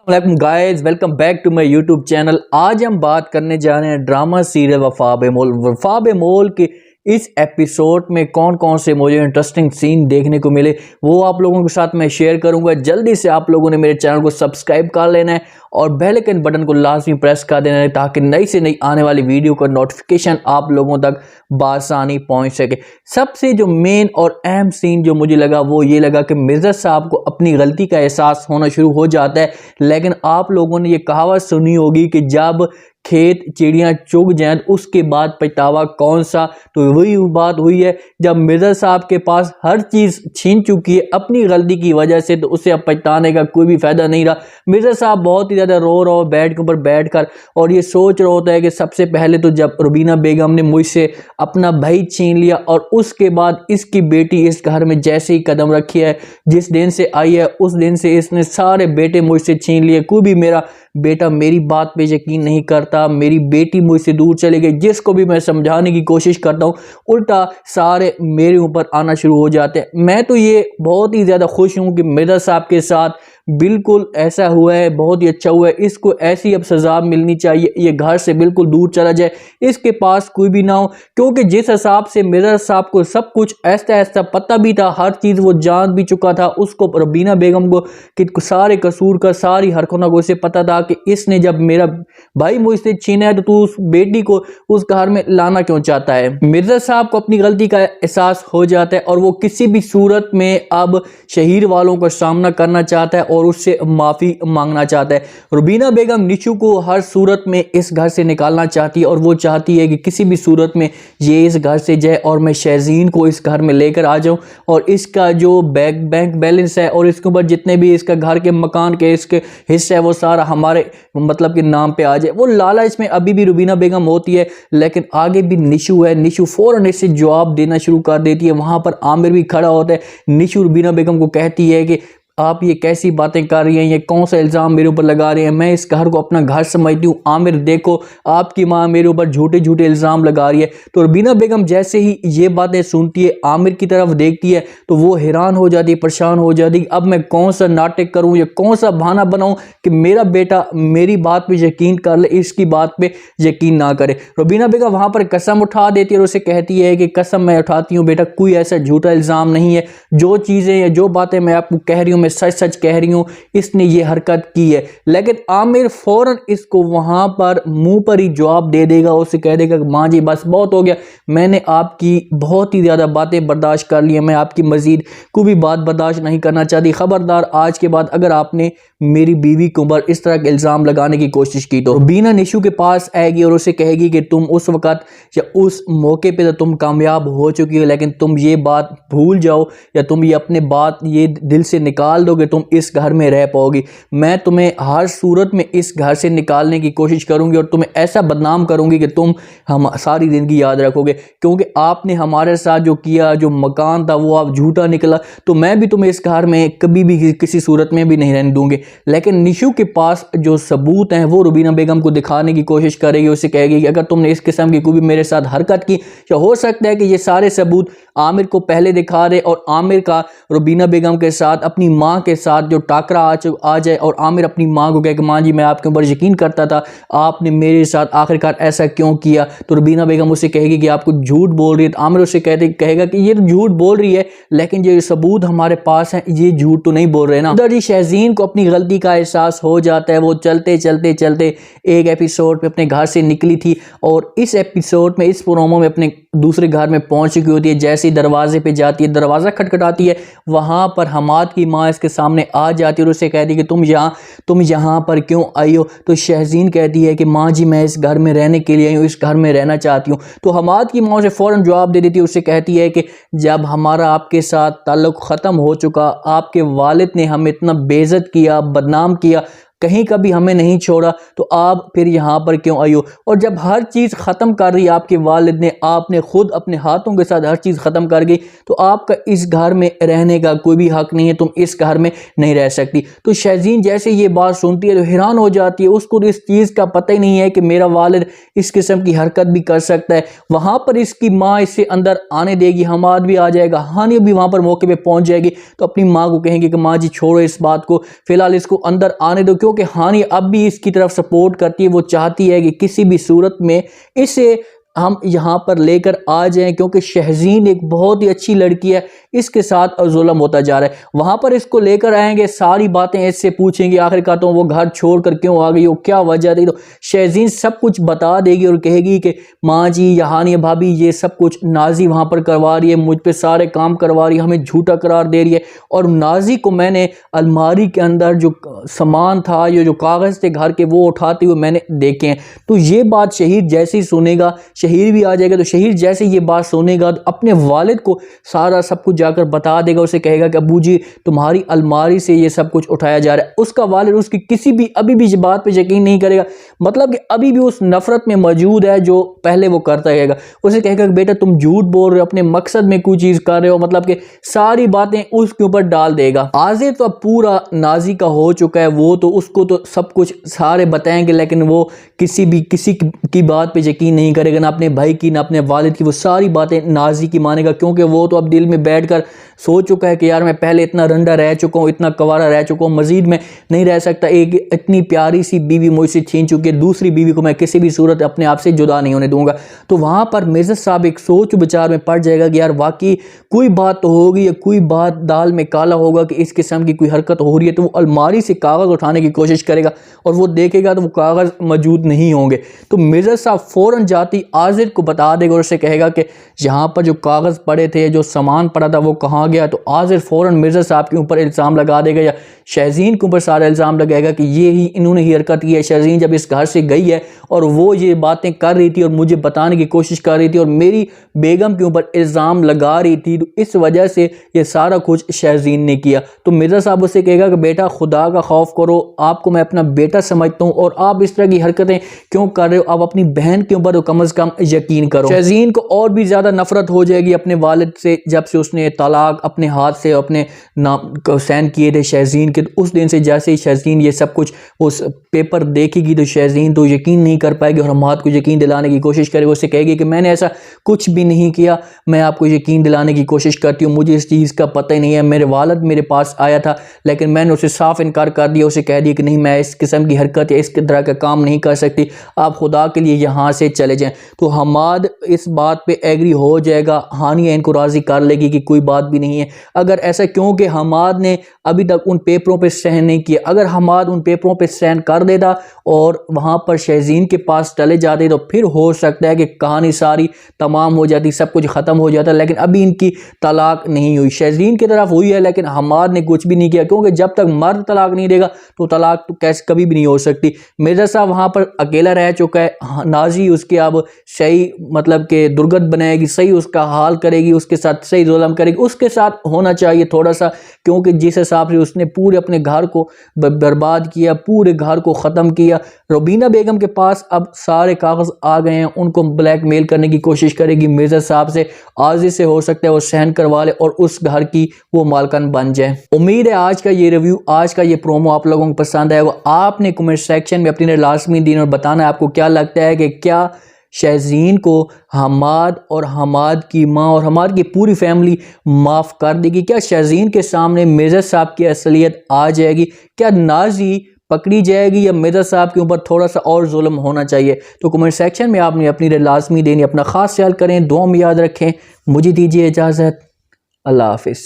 Guys, welcome back to my YouTube channel. आज हम बात करने जा रहे हैं ड्रामा सीरियल वफा बेमोल। वफा बेमोल के इस एपिसोड में कौन कौन से मुझे इंटरेस्टिंग सीन देखने को मिले वो आप लोगों के साथ मैं शेयर करूंगा। जल्दी से आप लोगों ने मेरे चैनल को सब्सक्राइब कर लेना है और बेल आइकन बटन को लाजमी प्रेस कर देना है ताकि नई से नई आने वाली वीडियो का नोटिफिकेशन आप लोगों तक बासानी पहुंच सके। सबसे जो मेन और अहम सीन जो मुझे लगा वो ये लगा कि मिर्जा साहब को अपनी गलती का एहसास होना शुरू हो जाता है। लेकिन आप लोगों ने ये कहावत सुनी होगी कि जब खेत चिड़ियां चुग जाएं उसके बाद पछतावा कौन सा। तो वही बात हुई है, जब मिर्जा साहब के पास हर चीज छीन चुकी है अपनी गलती की वजह से, तो उसे अब पछताने का कोई भी फायदा नहीं रहा। मिर्जा साहब बहुत ही ज्यादा रो रहा हो बेड के ऊपर बैठकर और ये सोच रहा होता है कि सबसे पहले तो जब रुबीना बेगम ने मुझसे अपना भाई छीन लिया और उसके बाद इसकी बेटी इस घर में जैसे ही कदम रखी है, जिस दिन से आई है उस दिन से इसने सारे बेटे मुझसे छीन लिए। कोई भी मेरा बेटा मेरी बात पे यकीन नहीं करता, मेरी बेटी मुझसे दूर चले गई। जिसको भी मैं समझाने की कोशिश करता हूँ उल्टा सारे मेरे ऊपर आना शुरू हो जाते हैं। मैं तो ये बहुत ही ज़्यादा खुश हूँ कि मिर्जा साहब के साथ बिल्कुल ऐसा हुआ है, बहुत ही अच्छा हुआ है। इसको ऐसी अब सज़ा मिलनी चाहिए, ये घर से बिल्कुल दूर चला जाए, इसके पास कोई भी ना हो। क्योंकि जिस हिसाब से मिर्जा साहब को सब कुछ ऐसा ऐसा पता भी था, हर चीज़ वो जान भी चुका था, उसको रुबीना बेगम को कि सारे कसूर का सारी हरकतों को उसे पता था कि इसने जब मेरा भाई मुझसे छीना है तो तू उस बेटी को उस घर में लाना क्यों चाहता है। मिर्जा साहब को अपनी गलती का एहसास हो जाता है और वो किसी भी सूरत में अब शहीर वालों का सामना करना चाहता है और उससे माफी मांगना चाहता है। रुबीना बेगम निशु को हर सूरत में इस घर से निकालना चाहती है और वो चाहती है कि किसी भी सूरत में ये इस घर से जाए और मैं शहजीन को इस घर में लेकर आ जाऊं और इसका जो बैंक बैलेंस है और इसके ऊपर जितने भी इसका घर के मकान के इसके हिस्से है वो सारा हमारे मतलब के नाम पे आ जाए। वो लालच में अभी भी रुबीना बेगम होती है, लेकिन आगे भी निशु है। निशु फौरन इससे जवाब देना शुरू कर देती है। वहां पर आमिर भी खड़ा होता है। निशु रुबीना बेगम को कहती है कि आप ये कैसी बातें कर रही हैं, ये कौन सा इल्ज़ाम मेरे ऊपर लगा रहे हैं, मैं इस घर को अपना घर समझती हूँ। आमिर देखो आपकी माँ मेरे ऊपर झूठे झूठे इल्ज़ाम लगा रही है। तो रुबीना बेगम जैसे ही ये बातें सुनती है, आमिर की तरफ देखती है तो वो हैरान हो जाती है, परेशान हो जाती है। अब मैं कौन सा नाटक करूँ या कौन सा बहाना बनाऊँ कि मेरा बेटा मेरी बात पर यकीन कर ले, इसकी बात पर यकीन ना करे। रुबीना बेगम वहाँ पर कसम उठा देती है और उसे कहती है कि कसम मैं उठाती हूँ बेटा, कोई ऐसा झूठा इल्ज़ाम नहीं है, जो चीज़ें या जो बातें मैं आपको कह रही हूँ मैं सच सच कह रही हूं, इसने ये हरकत की है। लेकिन आमिर फौरन इसको वहां पर मुंह पर ही जवाब दे देगा, उसे कह देगा कि मां जी बस बहुत हो गया, मैंने आपकी बहुत ही ज्यादा बातें बर्दाश्त कर ली है, मैं आपकी मजीद कोई भी बात बर्दाश्त नहीं करना चाहती। खबरदार आज के बाद अगर आपने मेरी बीवी के ऊपर इस तरह के इल्जाम लगाने की कोशिश की तो बीना निशु के पास आएगी और उसे कहेगी कि तुम उस वक्त या उस मौके पे तो तुम कामयाब हो चुकी हो, लेकिन तुम ये बात भूल जाओ या तुम ये अपने बात ये दिल से निकाल दो कि तुम इस घर में रह पाओगी। मैं तुम्हें हर सूरत में इस घर से निकालने की कोशिश करूंगी और तुम्हें ऐसा बदनाम करूंगी कि तुम हम सारी जिंदगी याद रखोगे, क्योंकि आपने हमारे साथ जो किया, जो मकान था वो आप झूठा निकला, तो मैं भी तुम्हें इस घर में कभी भी किसी सूरत में भी नहीं रहने दूंगी। लेकिन निशु के पास जो सबूत हैं वो रुबीना बेगम को दिखाने की कोशिश करेगी। उसे कहेगी कि अगर तुमने इस किस्म की कोई भी मेरे साथ हरकत की, या हो सकता है कि ये सारे सबूत आमिर को पहले दिखा दे और आमिर का रुबीना बेगम के साथ अपनी माँ के साथ जो टाकरा आ जाए और आमिर अपनी माँ को कहे कि माँ जी मैं आपके ऊपर यकीन करता था, आपने मेरे साथ आखिरकार ऐसा क्यों किया। तो रुबीना बेगम उसे कहेगी कि आपको झूठ बोल रही है। तो आमिर उसे कहेगा कि ये तो झूठ बोल रही है, लेकिन ये सबूत हमारे पास है, ये झूठ तो नहीं बोल रहे ना। उधर जी शहजीन को अपनी गलती का एहसास हो जाता है। वो चलते चलते चलते एक एपिसोड पे अपने घर से निकली थी और इस एपिसोड में इस प्रोमो में अपने दूसरे घर में पहुंच चुकी होती है। जैसे ही दरवाजे पे जाती है, दरवाजा खटखटाती है, वहां पर हमाद की माँ इसके सामने आ जाती है और उसे कहती है कि तुम यहाँ पर क्यों आई हो। तो शहजीन कहती है कि माँ जी मैं इस घर में रहने के लिए आई हूँ, इस घर में रहना चाहती हूँ। तो हमाद की माँ उसे फौरन जवाब दे देती है। उसे कहती है कि जब हमारा आपके साथ ताल्लुक ख़त्म हो चुका, आपके वालिद ने हमें इतना बेइज्जत किया, बदनाम किया, कहीं कभी हमें नहीं छोड़ा, तो आप फिर यहाँ पर क्यों आई हो। और जब हर चीज़ ख़त्म कर रही आपके वालिद ने, आपने खुद अपने हाथों के साथ हर चीज़ ख़त्म कर गई, तो आपका इस घर में रहने का कोई भी हक नहीं है, तुम इस घर में नहीं रह सकती। तो शहजीन जैसे ये बात सुनती है तो हैरान हो जाती है। उसको इस चीज़ का पता ही नहीं है कि मेरा वालिद इस किस्म की हरकत भी कर सकता है। वहाँ पर इसकी माँ इसे अंदर आने देगी, हमाद भी आ जाएगा, हानिया भी वहाँ पर मौके पर पहुँच जाएगी। तो अपनी माँ को कहेंगे कि माँ जी छोड़ो इस बात को, फिलहाल इसको अंदर आने दो, क्योंकि क्योंकि हानि अब भी इसकी तरफ सपोर्ट करती है। वो चाहती है कि किसी भी सूरत में इसे हम यहाँ पर लेकर आ जाएं, क्योंकि शहजीन एक बहुत ही अच्छी लड़की है, इसके साथ जुल्म होता जा रहा है। वहां पर इसको लेकर आएंगे, सारी बातें इससे पूछेंगे, आखिरकार तो वो घर छोड़कर क्यों आ गई, वो क्या वजह थी, तो शहजीन सब कुछ बता देगी और कहेगी कि माँ जी, यहानी भाभी, ये सब कुछ नाजी वहां पर करवा रही है, मुझ पे सारे काम करवा रही है, हमें झूठा करार दे रही है। और नाजी को मैंने अलमारी के अंदर जो सामान था, ये जो कागज थे घर के, वो उठाते हुए मैंने देखे हैं। तो ये बात शहीर जैसे ही सुनेगा, शहीर भी आ जाएगा। तो शहीर जैसे ये बात सुनेगा तो अपने वालिद को सारा सब कुछ जाकर बता देगा, उसे कहेगा कि अबू जी, तुम्हारी अलमारी से ये सब कुछ उठाया जा रहा है। उसका वालिद उसकी किसी भी अभी भी बात पे यकीन नहीं करेगा, मतलब कि अभी भी उस नफरत में मौजूद है जो पहले वो करता रहेगा। उसे कहेगा कि बेटा तुम झूठ बोल रहे हो, अपने मकसद में कोई चीज कर रहे हो, मतलब कि सारी बातें उसके ऊपर डाल देगा। आजिर तो अब पूरा नाजी का हो चुका है, वो तो उसको तो सब कुछ सारे बताएंगे, लेकिन वो किसी की बात पे यकीन नहीं करेगा, ना अपने भाई की, ना अपने वालिद की। वो सारी बातें नाजी की मानेगा, क्योंकि वो तो अब दिल में बैठकर सोच चुका है कि यार मैं पहले इतना रंडा रह चुका हूँ, इतना कवारा रह चुका हूँ, मजीद में नहीं रह सकता। एक इतनी प्यारी सी बीवी मुझसे छीन चुकी है, दूसरी बीवी को मैं किसी भी सूरत अपने आप से जुदा नहीं होने दूंगा। तो वहां पर मिर्जा साहब एक सोच विचार में पड़ जाएगा कि यार वाकई कोई बात तो होगी, या कोई बात दाल में काला होगा कि इस किस्म की कोई हरकत हो रही है। तो वो अलमारी से कागज उठाने की कोशिश करेगा और वो देखेगा तो वो कागज मौजूद नहीं होंगे। तो मिर्जा साहब फौरन जाती आजिर को बता देगा और उससे कहेगा कि यहाँ पर जो कागज पड़े थे, जो सामान पड़ा था, वो कहाँ गया। तो आजिर फौरन मिर्जा साहब के ऊपर इल्ज़ाम लगा देगा, या शहजीन के ऊपर सारा इल्ज़ाम लगाएगा कि ये ही इन्होंने ही हरकत की है। शहजीन जब इस घर से गई है और वो ये बातें कर रही थी और मुझे बताने की कोशिश कर रही थी और मेरी बेगम के ऊपर इल्ज़ाम लगा रही थी, तो इस वजह से ये सारा कुछ शहजीन ने किया। तो मिर्जा साहब उससे कहेगा कि बेटा खुदा का खौफ करो, आपको मैं अपना बेटा समझता हूँ और आप इस तरह की हरकतें क्यों कर रहे हो, आप अपनी बहन के ऊपर तो कम से कम यकीन करो। शहजीन को और भी ज्यादा नफरत हो जाएगी अपने वालिद से, जब से उसने तलाक अपने हाथ से अपने नाम को साइन किए थे शहजीन के। उस दिन से जैसे ही शहजीन ये सब कुछ उस पेपर देखेगी तो शहजीन तो यकीन नहीं कर पाएगी और हमाद को यकीन दिलाने की कोशिश करेगी। उससे कहेगी कि मैंने ऐसा कुछ भी नहीं किया, मैं आपको यकीन दिलाने की कोशिश करती हूँ, मुझे इस चीज़ का पता ही नहीं है, मेरे वालिद मेरे पास आया था लेकिन मैंने उसे साफ इनकार कर दिया। उसे कह दिया कि नहीं, मैं इस किस्म की हरकत या इस तरह का काम नहीं कर सकती, आप खुदा के लिए यहाँ से चले जाएं। तो हमाद इस बात पे एग्री हो जाएगा, हानिया इनको राजी कर लेगी कि कोई बात भी नहीं है। अगर ऐसा क्योंकि हमाद ने अभी तक उन पेपरों पे साइन नहीं किया, अगर हमाद उन पेपरों पे साइन कर देता और वहां पर शहजीन के पास चले जाते तो फिर हो सकता है कि कहानी सारी तमाम हो जाती, सब कुछ खत्म हो जाता। लेकिन अभी इनकी तलाक नहीं हुई, शहजीन की तरफ हुई है लेकिन हमाद ने कुछ भी नहीं किया, क्योंकि जब तक मर्द तलाक नहीं देगा तो तलाक तो कैसे कभी भी नहीं हो सकती। मिर्जा साहब वहां पर अकेला रह चुका है, नाजी उसके अब सही मतलब के दुर्गत बनाएगी, सही उसका हाल करेगी, उसके साथ सही जुल्म करेगी। उसके साथ होना चाहिए थोड़ा सा, क्योंकि जिस हिसाब से उसने पूरे अपने घर को बर्बाद किया, पूरे घर को ख़त्म किया। रुबीना बेगम के पास अब सारे कागज़ आ गए हैं, उनको ब्लैकमेल करने की कोशिश करेगी मिर्जा साहब से, आजी से हो सकता है वो सहन करवा ले और उस घर की वो मालकन बन जाए। उम्मीद है आज का ये रिव्यू, आज का ये प्रोमो आप लोगों को पसंद आएगा। आपने कमेंट सेक्शन में अपनी लाजमी देना और बताना है आपको क्या लगता है कि क्या शहजीन को हमाद और हमाद की माँ और हमाद की पूरी फैमिली माफ़ कर देगी? क्या शहजीन के सामने मिर्जा साहब की असलियत आ जाएगी? क्या नाजी पकड़ी जाएगी या मिर्जा साहब के ऊपर थोड़ा सा और जुल्म होना चाहिए? तो कमेंट सेक्शन में आपने अपनी राय लाजमी देनी। अपना खास ख्याल करें, दुआ में याद रखें। मुझे दीजिए इजाज़त, अल्लाह हाफिज़।